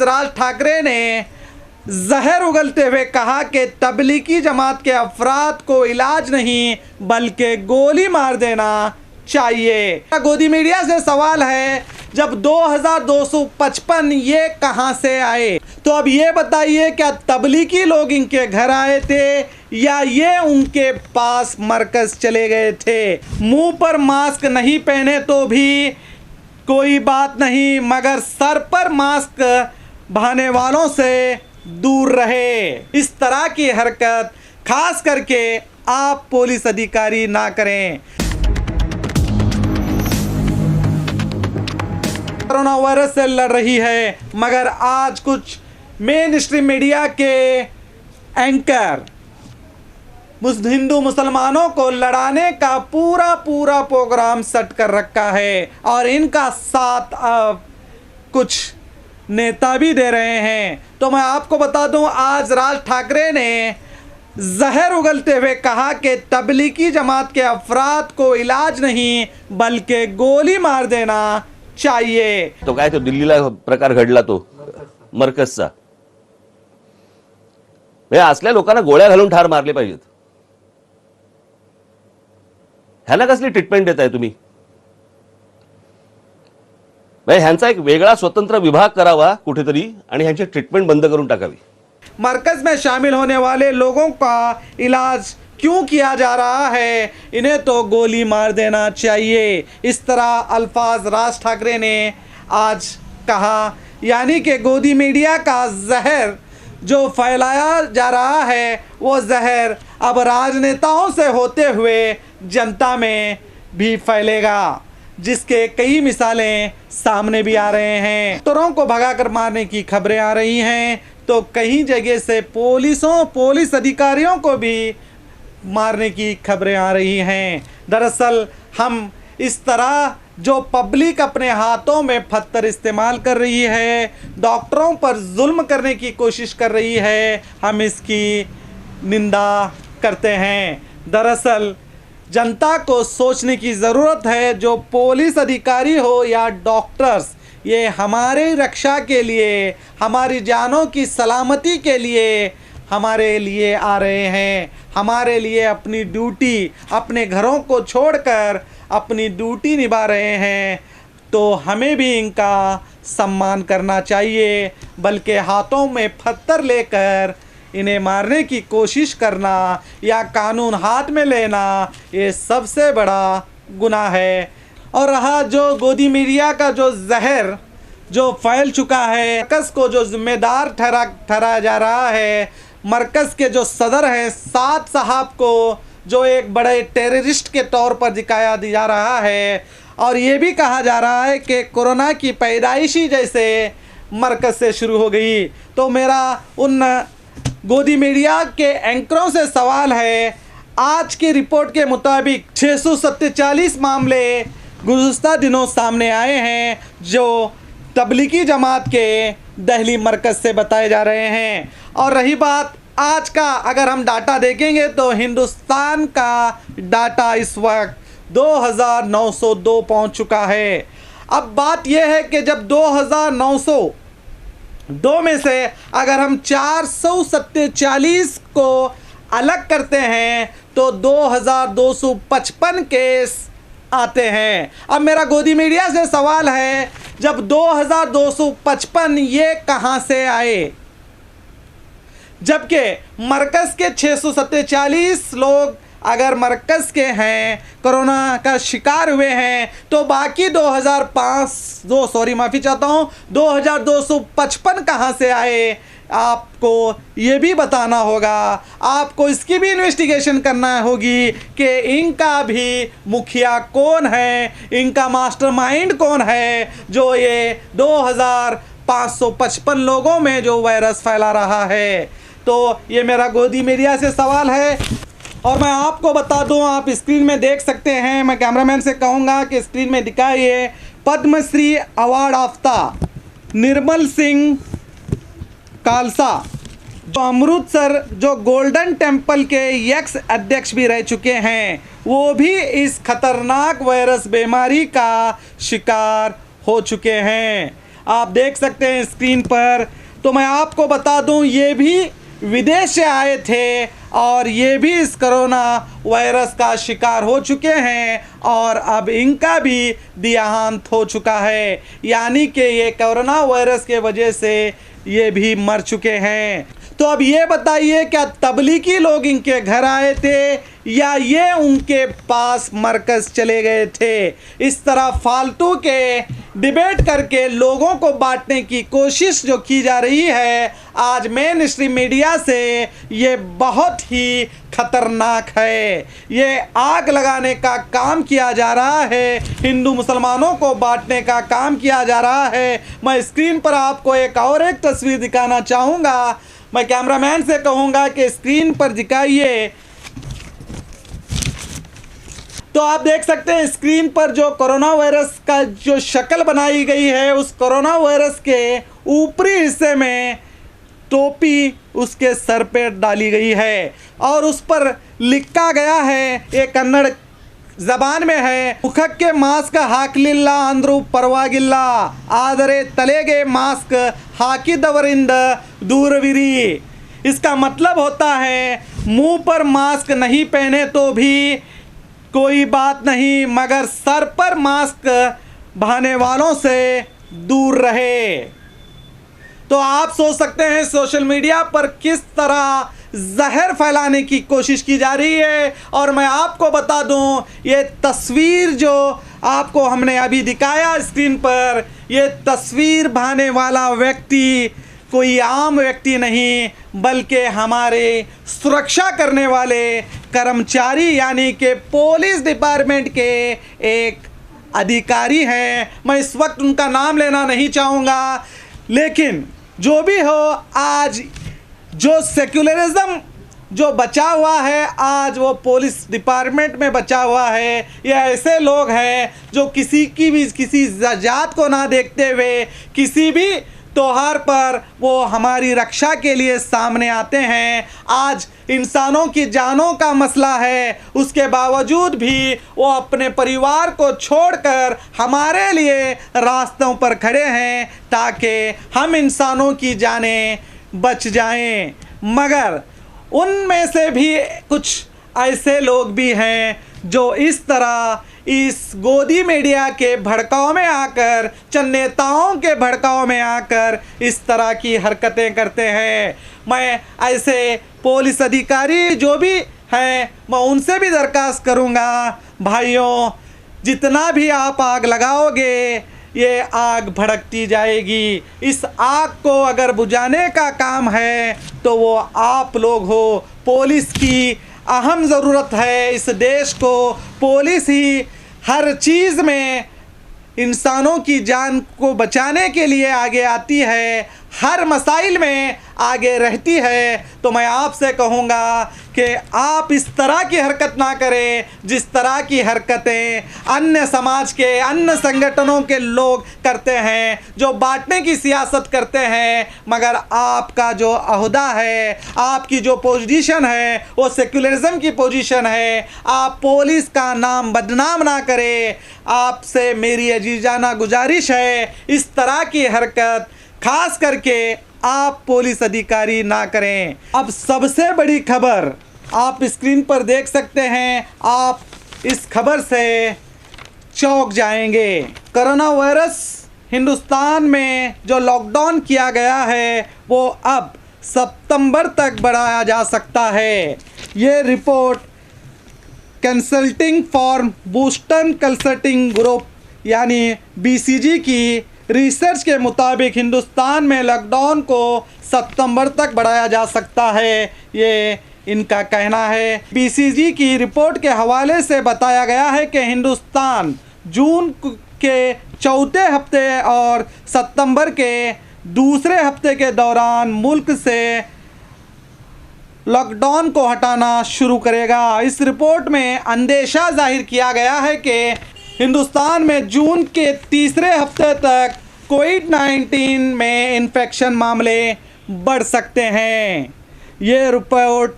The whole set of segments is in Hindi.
आज राज ठाकरे ने जहर उगलते हुए कहा कि तबलीगी जमात के अफराद को इलाज नहीं बल्कि गोली मार देना चाहिए। गोदी मीडिया से सवाल है, जब 2255 ये कहां से आए? तो अब ये बताइए, क्या तबलीगी लोग इनके घर आए थे या ये उनके पास मरकज चले गए थे? मुंह पर मास्क नहीं पहने तो भी कोई बात नहीं, मगर सर पर मास्क बहाने वालों से दूर रहे। इस तरह की हरकत खास करके आप पुलिस अधिकारी ना करें। कोरोना वायरस से लड़ रही है, मगर आज कुछ मेन स्ट्रीम मीडिया के एंकर हिंदू मुसलमानों को लड़ाने का पूरा प्रोग्राम सेट कर रखा है और इनका साथ अब कुछ नेता भी दे रहे हैं। तो मैं आपको बता दूं, आज राज ठाकरे ने जहर उगलते हुए कहा कि तबलीगी जमात के अफराद को इलाज नहीं बल्कि गोली मार देना चाहिए। तो काय तो दिल्लीला प्रकार घडला तो मरकजचा, असल्या लोकांना गोळ्या घालून ठार मारले पाहिजेत। ह्यांना कसली ट्रीटमेंट देताय तुम्ही? ह्यांचा एक वेगळा स्वतंत्र विभाग करावा कुठेतरी आणि ह्यांची ट्रीटमेंट बंद करून टाकावी। मरकज में शामिल होने वाले लोगों का इलाज क्यों किया जा रहा है? इन्हें तो गोली मार देना चाहिए। इस तरह अल्फाज राज ठाकरे ने आज कहा, यानी कि गोदी मीडिया का जहर जो फैलाया जा रहा है वो जहर अब राजनेताओं से होते हुए जनता में भी फैलेगा, जिसके कई मिसालें सामने भी आ रहे हैं। तोरों को भगाकर मारने की खबरें आ रही हैं, तो कई जगह से पुलिस अधिकारियों को भी मारने की खबरें आ रही हैं। दरअसल हम इस तरह जो पब्लिक अपने हाथों में पत्थर इस्तेमाल कर रही है, डॉक्टरों पर जुल्म करने की कोशिश कर रही है, हम इसकी निंदा करते हैं। दरअसल जनता को सोचने की ज़रूरत है, जो पुलिस अधिकारी हो या डॉक्टर्स, ये हमारे रक्षा के लिए, हमारी जानों की सलामती के लिए हमारे लिए आ रहे हैं। हमारे लिए अपनी ड्यूटी, अपने घरों को छोड़कर अपनी ड्यूटी निभा रहे हैं, तो हमें भी इनका सम्मान करना चाहिए। बल्कि हाथों में पत्थर लेकर इन्हें मारने की कोशिश करना या कानून हाथ में लेना, ये सबसे बड़ा गुनाह है। और रहा जो गोदी मीडिया का जो जहर जो फैल चुका है, मरकज़ को जो जिम्मेदार ठहराया जा रहा है, मरकज़ के जो सदर हैं साद साहब को जो एक बड़े टेररिस्ट के तौर पर दिखाया जा रहा है, और ये भी कहा जा रहा है कि कोरोना की पैदाइशी जैसे मरकज़ से शुरू हो गई। तो मेरा उन गोदी मीडिया के एंकरों से सवाल है, आज की रिपोर्ट के मुताबिक 647 मामले गुज़श्ता दिनों सामने आए हैं, जो तबलीगी जमात के दिल्ली मरकज़ से बताए जा रहे हैं। और रही बात आज का, अगर हम डाटा देखेंगे तो हिंदुस्तान का डाटा इस वक्त 2902 पहुंच चुका है। अब बात यह है कि जब 2902 में से अगर हम 447 को अलग करते हैं तो 2255 केस आते हैं। अब मेरा गोदी मीडिया से सवाल है, जब 2255 ये कहां से आए? जबकि मरकज़ के 647 लोग अगर मरकज़ के हैं, कोरोना का शिकार हुए हैं, तो बाकी 2255 कहां से आए? आपको ये भी बताना होगा, आपको इसकी भी इन्वेस्टिगेशन करना होगी कि इनका भी मुखिया कौन है, इनका मास्टरमाइंड कौन है, जो ये 2555 लोगों में जो वायरस फैला रहा है। तो ये मेरा गोदी मीडिया से सवाल है। और मैं आपको बता दूं, आप स्क्रीन में देख सकते हैं, मैं कैमरामैन से कहूँगा कि स्क्रीन में दिखाइए, पद्मश्री अवार्ड याफ्ता निर्मल सिंह खालसा, जो अमृतसर जो गोल्डन टेम्पल के एक्स अध्यक्ष भी रह चुके हैं, वो भी इस खतरनाक वायरस बीमारी का शिकार हो चुके हैं। आप देख सकते हैं स्क्रीन पर। तो मैं आपको बता दूं, ये भी विदेश से आए थे और ये भी इस कोरोना वायरस का शिकार हो चुके हैं और अब इनका भी देहांत हो चुका है, यानी कि ये कोरोना वायरस के वजह से ये भी मर चुके हैं। तो अब ये बताइए, क्या तबलीगी लोग इनके घर आए थे या ये उनके पास मरकज चले गए थे? इस तरह फालतू के डिबेट करके लोगों को बांटने की कोशिश जो की जा रही है आज मेन स्ट्रीम मीडिया से, ये बहुत ही खतरनाक है। ये आग लगाने का काम किया जा रहा है, हिंदू मुसलमानों को बांटने का काम किया जा रहा है। मैं स्क्रीन पर आपको एक तस्वीर दिखाना चाहूँगा। मैं कैमरामैन से कहूँगा कि स्क्रीन पर दिखाइए। तो आप देख सकते हैं स्क्रीन पर जो कोरोना वायरस का जो शक्ल बनाई गई है, उस कोरोना वायरस के ऊपरी हिस्से में टोपी उसके सर पे डाली गई है और उस पर लिखा गया है, ये कन्नड़ जबान में है, मुखಕ್ಕೆ ಮಾಸ್ಕ್ ಹಾಕಲಿಲ್ಲ ಅಂದ್ರೂ ಪರವಾಗಿಲ್ಲ, ಆದರೆ ತಲೆಗೆ ಮಾಸ್ಕ್ ಹಾಕಿದವರಿಂದ दूरविरी। इसका मतलब होता है मुंह पर मास्क नहीं पहने तो भी कोई बात नहीं, मगर सर पर मास्क बहाने वालों से दूर रहे। तो आप सोच सकते हैं सोशल मीडिया पर किस तरह जहर फैलाने की कोशिश की जा रही है। और मैं आपको बता दूं, ये तस्वीर जो आपको हमने अभी दिखाया स्क्रीन पर, ये तस्वीर बहाने वाला व्यक्ति कोई आम व्यक्ति नहीं, बल्कि हमारे सुरक्षा करने वाले कर्मचारी यानी कि पुलिस डिपार्टमेंट के एक अधिकारी हैं। मैं इस वक्त उनका नाम लेना नहीं चाहूँगा, लेकिन जो भी हो, आज जो सेक्युलरिज्म जो बचा हुआ है, आज वो पुलिस डिपार्टमेंट में बचा हुआ है। ये ऐसे लोग हैं जो किसी जात को ना देखते हुए किसी भी त्योहार पर वो हमारी रक्षा के लिए सामने आते हैं। आज इंसानों की जानों का मसला है, उसके बावजूद भी वो अपने परिवार को छोड़कर हमारे लिए रास्तों पर खड़े हैं ताकि हम इंसानों की जानें बच जाएं। मगर उनमें से भी कुछ ऐसे लोग भी हैं जो इस तरह इस गोदी मीडिया के भड़काव में आकर, चंद नेताओं के भड़काव में आकर इस तरह की हरकतें करते हैं। मैं ऐसे पुलिस अधिकारी जो भी हैं, मैं उनसे भी दरख्वास्त करूंगा, भाइयों, जितना भी आप आग लगाओगे ये आग भड़कती जाएगी। इस आग को अगर बुझाने का काम है तो वो आप लोग हो। पुलिस की अहम ज़रूरत है इस देश को। पुलिस ही हर चीज़ में इंसानों की जान को बचाने के लिए आगे आती है, हर मसाइल में आगे रहती है। तो मैं आपसे कहूँगा कि आप इस तरह की हरकत ना करें जिस तरह की हरकतें अन्य समाज के अन्य संगठनों के लोग करते हैं, जो बांटने की सियासत करते हैं। मगर आपका जो अहदा है, आपकी जो पोजीशन है, वो सेक्युलरिज्म की पोजीशन है। आप पुलिस का नाम बदनाम ना करें। आपसे मेरी अजीजाना गुजारिश है, इस तरह की हरकत खास करके आप पुलिस अधिकारी ना करें। अब सबसे बड़ी खबर आप स्क्रीन पर देख सकते हैं, आप इस खबर से चौंक जाएंगे। कोरोना वायरस हिंदुस्तान में जो लॉकडाउन किया गया है वो अब सितंबर तक बढ़ाया जा सकता है। ये report consulting form Boston consulting group यानी BCG की रिसर्च के मुताबिक हिंदुस्तान में लॉकडाउन को सितंबर तक बढ़ाया जा सकता है, ये इनका कहना है। BCG की रिपोर्ट के हवाले से बताया गया है कि हिंदुस्तान जून के चौथे हफ्ते और सितंबर के दूसरे हफ्ते के दौरान मुल्क से लॉकडाउन को हटाना शुरू करेगा। इस रिपोर्ट में अंदेशा जाहिर किया गया है कि हिंदुस्तान में जून के तीसरे हफ्ते तक कोविड-19 में इन्फेक्शन मामले बढ़ सकते हैं। ये रिपोर्ट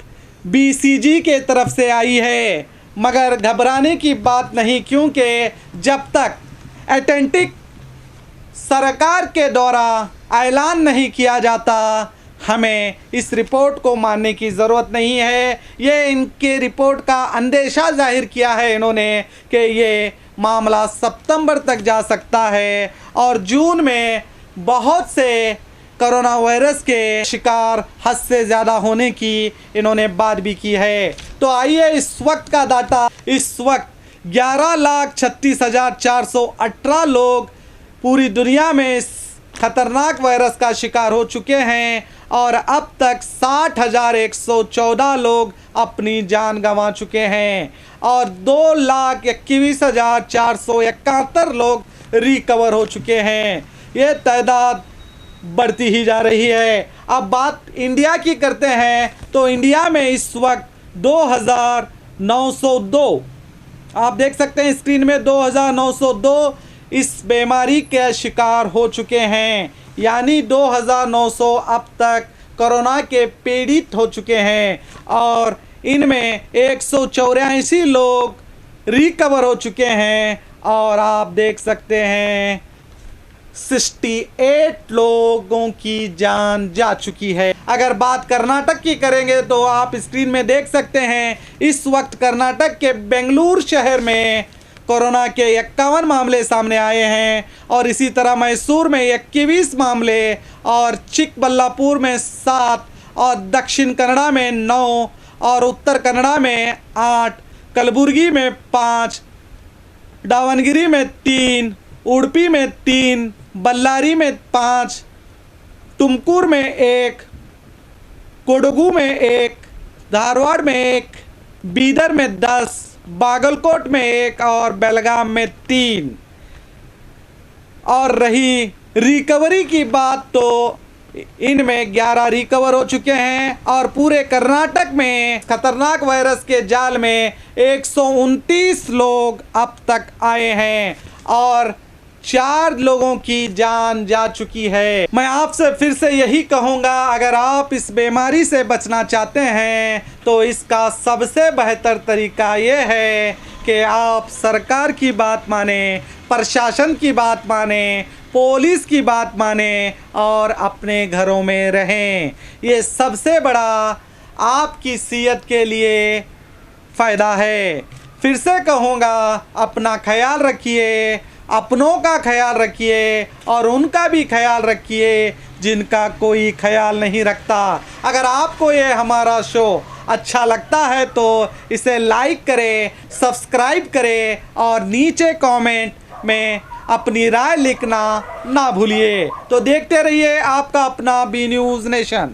BCG के तरफ से आई है, मगर घबराने की बात नहीं, क्योंकि जब तक सरकार के द्वारा ऐलान नहीं किया जाता, हमें इस रिपोर्ट को मानने की ज़रूरत नहीं है। ये इनके रिपोर्ट का अंदेशा जाहिर किया है इन्होंने कि ये मामला सितंबर तक जा सकता है और जून में बहुत से कोरोना वायरस के शिकार हद से ज़्यादा होने की इन्होंने बात भी की है। तो आइए इस वक्त का डाटा, इस वक्त 11,36,418 लोग पूरी दुनिया में इस खतरनाक वायरस का शिकार हो चुके हैं और अब तक 60,114 लोग अपनी जान गंवा चुके हैं और 2,21,471 लोग रिकवर हो चुके हैं। ये तादाद बढ़ती ही जा रही है। अब बात इंडिया की करते हैं तो इंडिया में इस वक्त 2,902, आप देख सकते हैं स्क्रीन में, 2,902 इस बीमारी के शिकार हो चुके हैं, यानी 2,900 अब तक कोरोना के पीड़ित हो चुके हैं और इनमें 184 लोग रिकवर हो चुके हैं और आप देख सकते हैं 68 लोगों की जान जा चुकी है। अगर बात कर्नाटक की करेंगे तो आप स्क्रीन में देख सकते हैं इस वक्त कर्नाटक के बेंगलुरु शहर में कोरोना के 51 मामले सामने आए हैं और इसी तरह मैसूर में 21 मामले और चिकबल्लापुर में 7 और दक्षिण कन्नड़ा में 9 और उत्तर कन्नड़ा में 8, कलबुर्गी में 5, दावणगिरी में 3, उडुपी में 3, बल्लारी में 5, तुमकुर में 1, कोडगु में 1, धारवाड़ में 1, बीदर में 10, बागलकोट में 1 और बेलगाम में 3। और रही रिकवरी की बात तो इनमें 11 रिकवर हो चुके हैं और पूरे कर्नाटक में खतरनाक वायरस के जाल में 129 लोग अब तक आए हैं और 4 लोगों की जान जा चुकी है। मैं आपसे फिर से यही कहूँगा, अगर आप इस बीमारी से बचना चाहते हैं तो इसका सबसे बेहतर तरीका ये है कि आप सरकार की बात माने, प्रशासन की बात माने, पुलिस की बात माने और अपने घरों में रहें। ये सबसे बड़ा आपकी सेहत के लिए फ़ायदा है। फिर से कहूँगा, अपना ख्याल रखिए, अपनों का ख्याल रखिए और उनका भी ख्याल रखिए जिनका कोई ख्याल नहीं रखता। अगर आपको ये हमारा शो अच्छा लगता है तो इसे लाइक करें, सब्सक्राइब करें और नीचे कमेंट में अपनी राय लिखना ना भूलिए। तो देखते रहिए आपका अपना बी न्यूज़ नेशन।